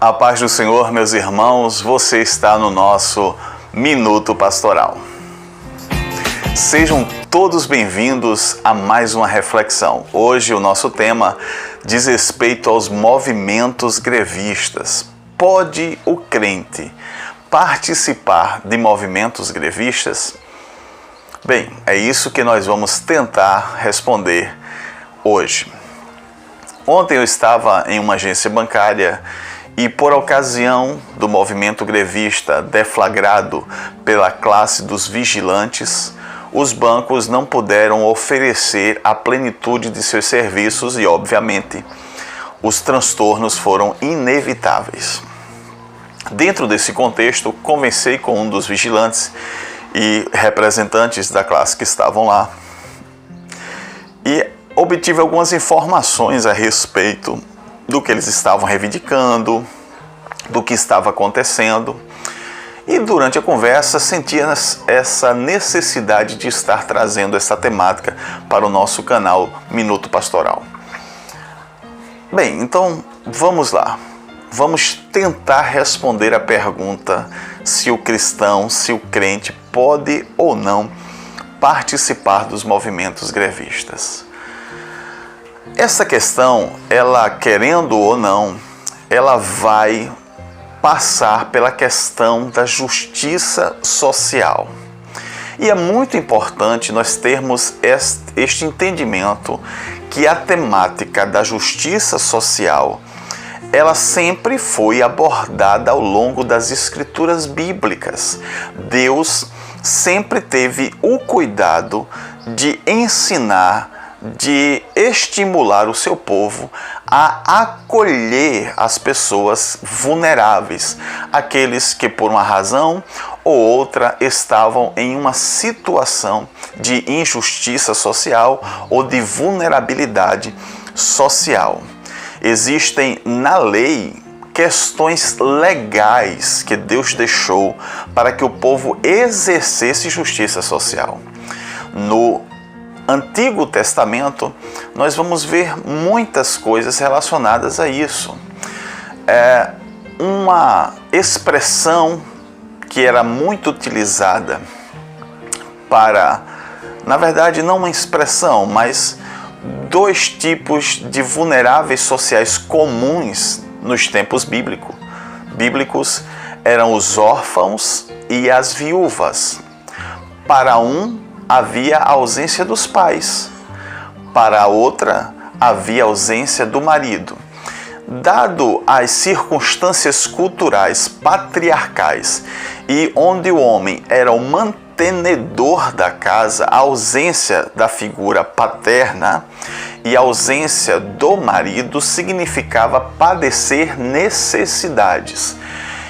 A paz do Senhor, meus irmãos, você está no nosso Minuto Pastoral. Sejam todos bem-vindos a mais uma reflexão. Hoje o nosso tema diz respeito aos movimentos grevistas. Pode o crente participar de movimentos grevistas? Bem, é isso que nós vamos tentar responder hoje. Ontem eu estava em uma agência bancária e, por ocasião do movimento grevista deflagrado pela classe dos vigilantes, os bancos não puderam oferecer a plenitude de seus serviços e, obviamente, os transtornos foram inevitáveis. Dentro desse contexto, conversei com um dos vigilantes e representantes da classe que estavam lá e obtive algumas informações a respeito do que eles estavam reivindicando, do que estava acontecendo. E durante a conversa senti essa necessidade de estar trazendo essa temática para o nosso canal Minuto Pastoral. Bem, então vamos lá. Vamos tentar responder a pergunta se o cristão, se o crente pode ou não participar dos movimentos grevistas. Essa questão, ela querendo ou não, ela vai passar pela questão da justiça social. E é muito importante nós termos este entendimento que a temática da justiça social, ela sempre foi abordada ao longo das escrituras bíblicas. Deus sempre teve o cuidado de ensinar, de estimular o seu povo a acolher as pessoas vulneráveis, aqueles que por uma razão ou outra estavam em uma situação de injustiça social ou de vulnerabilidade social. Existem na lei questões legais que Deus deixou para que o povo exercesse justiça social. No Antigo Testamento, nós vamos ver muitas coisas relacionadas a isso. Uma expressão que era muito utilizada para, na verdade, não uma expressão, mas dois tipos de vulneráveis sociais comuns nos tempos bíblicos eram os órfãos e as viúvas. Para um, havia a ausência dos pais, para a outra, havia a ausência do marido. Dado as circunstâncias culturais patriarcais e onde o homem era o mantenedor da casa, a ausência da figura paterna e a ausência do marido significava padecer necessidades.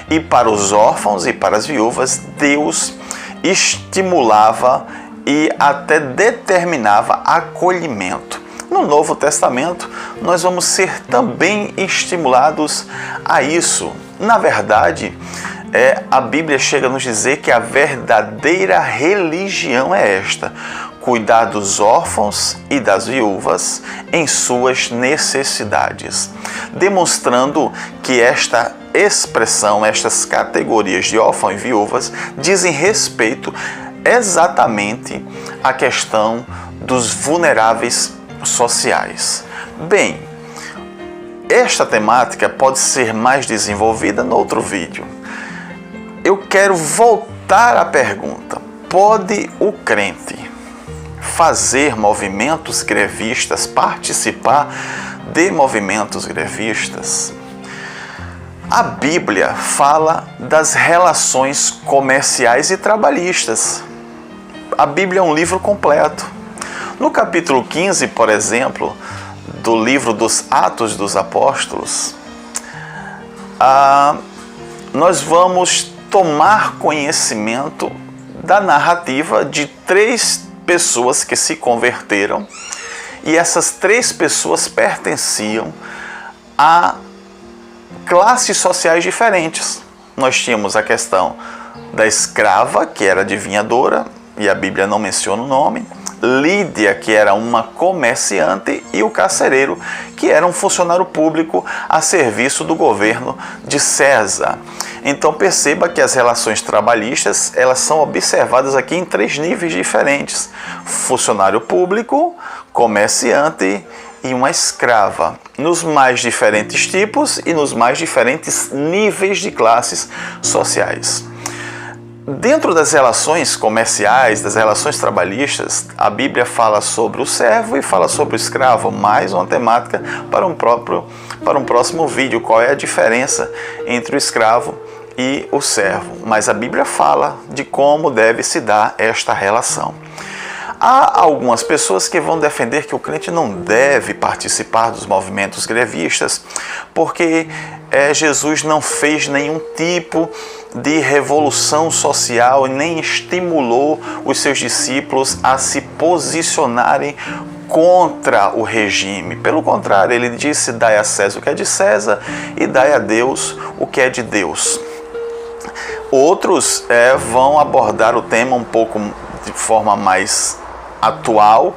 E para os órfãos e para as viúvas, Deus estimulava e até determinava acolhimento. No Novo Testamento, nós vamos ser também estimulados a isso. Na verdade, a Bíblia chega a nos dizer que a verdadeira religião é esta: cuidar dos órfãos e das viúvas em suas necessidades, demonstrando que esta expressão, estas categorias de órfãos e viúvas dizem respeito exatamente à questão dos vulneráveis sociais. Bem, esta temática pode ser mais desenvolvida no outro vídeo. Eu quero voltar à pergunta: pode o crente fazer movimentos grevistas, participar de movimentos grevistas? A Bíblia fala das relações comerciais e trabalhistas. A Bíblia é um livro completo. No capítulo 15, por exemplo, do livro dos Atos dos Apóstolos, nós vamos tomar conhecimento da narrativa de 3 pessoas que se converteram, e essas 3 pessoas pertenciam a classes sociais diferentes. Nós tínhamos a questão da escrava, que era adivinhadora, e a Bíblia não menciona o nome. Lídia, que era uma comerciante, e o carcereiro, que era um funcionário público a serviço do governo de César. Então perceba que as relações trabalhistas, elas são observadas aqui em 3 níveis diferentes: funcionário público, comerciante e uma escrava, nos mais diferentes tipos e nos mais diferentes níveis de classes sociais. Dentro das relações comerciais, das relações trabalhistas, a Bíblia fala sobre o servo e fala sobre o escravo, mais uma temática para um próximo vídeo, qual é a diferença entre o escravo e o servo. Mas a Bíblia fala de como deve se dar esta relação. Há algumas pessoas que vão defender que o crente não deve participar dos movimentos grevistas porque Jesus não fez nenhum tipo de revolução social e nem estimulou os seus discípulos a se posicionarem contra o regime. Pelo contrário, ele disse: dai a César o que é de César e dai a Deus o que é de Deus. Outros vão abordar o tema um pouco de forma mais atual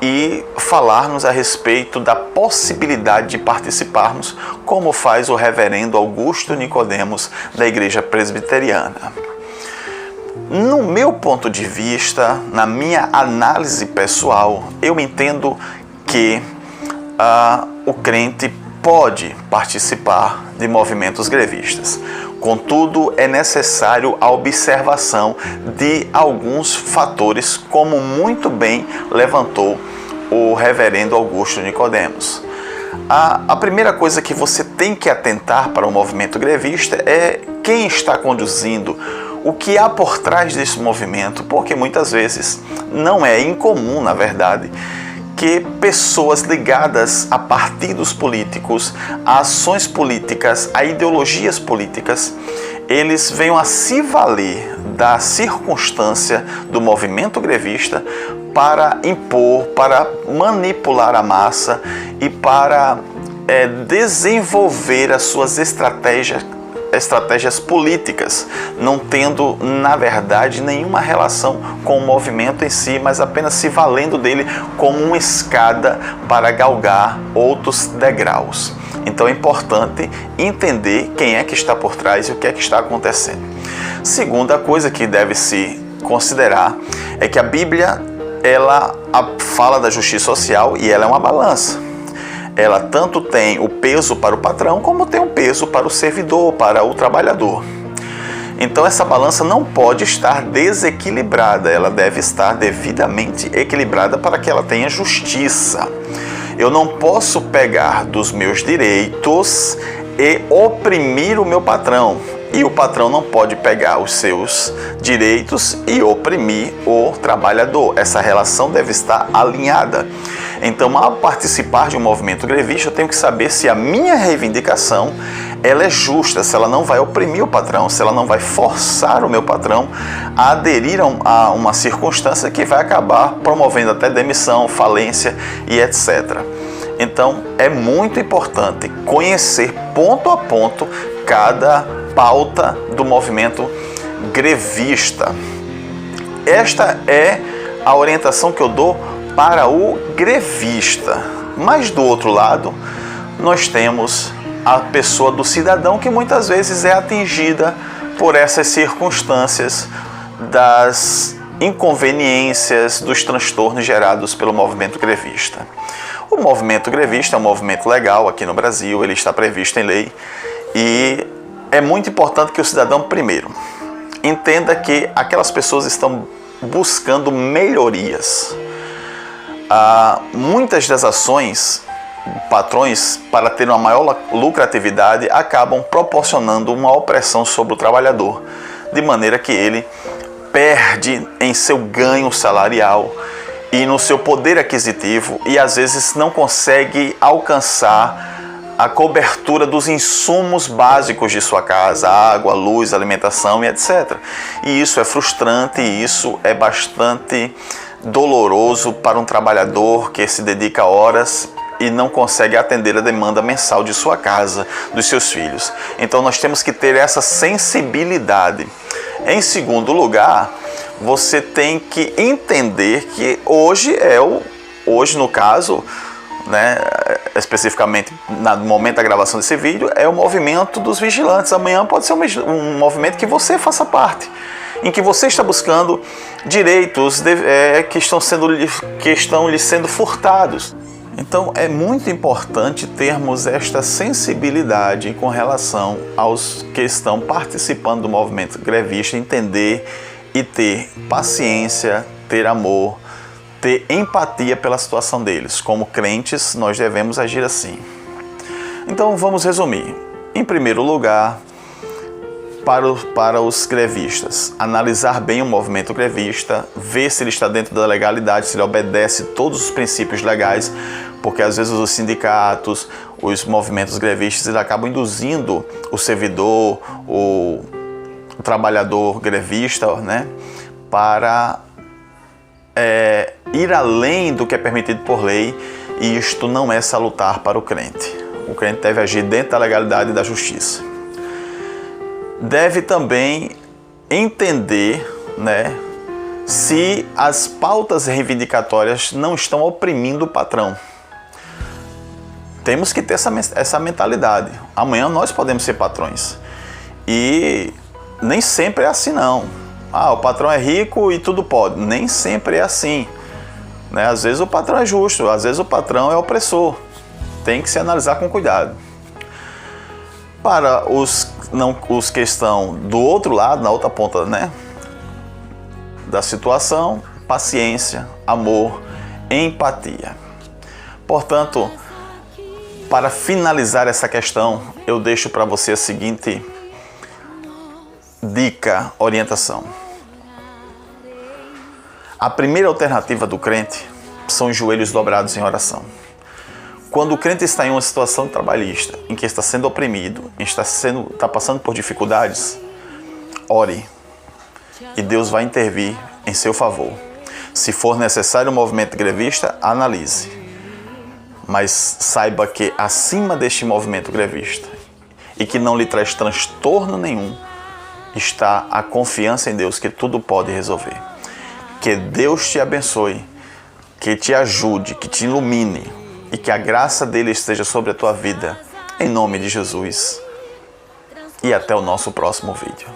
e falar-nos a respeito da possibilidade de participarmos, como faz o reverendo Augusto Nicodemos da Igreja Presbiteriana. No meu ponto de vista, na minha análise pessoal, eu entendo que o crente pode participar de movimentos grevistas. Contudo, é necessário a observação de alguns fatores, como muito bem levantou o reverendo Augusto Nicodemos. A primeira coisa que você tem que atentar para o movimento grevista é quem está conduzindo, o que há por trás desse movimento, porque muitas vezes não é incomum, na verdade, que pessoas ligadas a partidos políticos, a ações políticas, a ideologias políticas, eles venham a se valer da circunstância do movimento grevista para impor, para manipular a massa e para desenvolver as suas estratégias políticas, não tendo, na verdade, nenhuma relação com o movimento em si, mas apenas se valendo dele como uma escada para galgar outros degraus. Então é importante entender quem é que está por trás e o que é que está acontecendo. Segunda coisa que deve se considerar é que a Bíblia, ela fala da justiça social e ela é uma balança. Ela tanto tem o peso para o patrão, como tem o peso para o servidor, para o trabalhador. Então essa balança não pode estar desequilibrada, ela deve estar devidamente equilibrada para que ela tenha justiça. Eu não posso pegar dos meus direitos e oprimir o meu patrão. E o patrão não pode pegar os seus direitos e oprimir o trabalhador. Essa relação deve estar alinhada. Então, ao participar de um movimento grevista, eu tenho que saber se a minha reivindicação ela é justa, se ela não vai oprimir o patrão, se ela não vai forçar o meu patrão a aderir a uma circunstância que vai acabar promovendo até demissão, falência e etc. Então, é muito importante conhecer ponto a ponto cada pauta do movimento grevista. Esta é a orientação que eu dou para o grevista. Mas do outro lado, nós temos a pessoa do cidadão que muitas vezes é atingida por essas circunstâncias das inconveniências, dos transtornos gerados pelo movimento grevista. O movimento grevista é um movimento legal aqui no Brasil, ele está previsto em lei e é muito importante que o cidadão, primeiro, entenda que aquelas pessoas estão buscando melhorias. Muitas das ações, patrões, para ter uma maior lucratividade, acabam proporcionando uma opressão sobre o trabalhador, de maneira que ele perde em seu ganho salarial e no seu poder aquisitivo e às vezes não consegue alcançar a cobertura dos insumos básicos de sua casa, água, luz, alimentação e etc. E isso é frustrante e isso é bastante doloroso para um trabalhador que se dedica horas e não consegue atender a demanda mensal de sua casa, dos seus filhos. Então nós temos que ter essa sensibilidade. Em segundo lugar, você tem que entender que hoje no caso, né, especificamente no momento da gravação desse vídeo, é o movimento dos vigilantes. Amanhã pode ser um movimento que você faça parte, em que você está buscando direitos que estão lhe sendo furtados. Então é muito importante termos esta sensibilidade com relação aos que estão participando do movimento grevista, entender e ter paciência, ter amor, ter empatia pela situação deles. Como crentes, nós devemos agir assim. Então vamos resumir. Em primeiro lugar, para os grevistas, analisar bem o movimento grevista, ver se ele está dentro da legalidade, se ele obedece todos os princípios legais, porque às vezes os sindicatos, os movimentos grevistas, eles acabam induzindo o servidor, o trabalhador grevista, né, para ir além do que é permitido por lei, e isto não é salutar para o crente. O crente deve agir dentro da legalidade e da justiça. Deve também entender, né, se as pautas reivindicatórias não estão oprimindo o patrão. Temos que ter essa mentalidade. Amanhã nós podemos ser patrões. E nem sempre é assim, não. O patrão é rico e tudo pode. Nem sempre é assim, né? Às vezes o patrão é justo, às vezes o patrão é opressor. Tem que se analisar com cuidado. Para os que estão do outro lado, na outra ponta, né, da situação, paciência, amor, empatia. Portanto, para finalizar essa questão, eu deixo para você a seguinte dica, orientação. A primeira alternativa do crente são os joelhos dobrados em oração. Quando o crente está em uma situação trabalhista, em que está sendo oprimido, está passando por dificuldades, ore e Deus vai intervir em seu favor. Se for necessário um movimento grevista, analise. Mas saiba que acima deste movimento grevista, e que não lhe traz transtorno nenhum, está a confiança em Deus, que tudo pode resolver. Que Deus te abençoe, que te ajude, que te ilumine, e que a graça dele esteja sobre a tua vida, em nome de Jesus. E até o nosso próximo vídeo.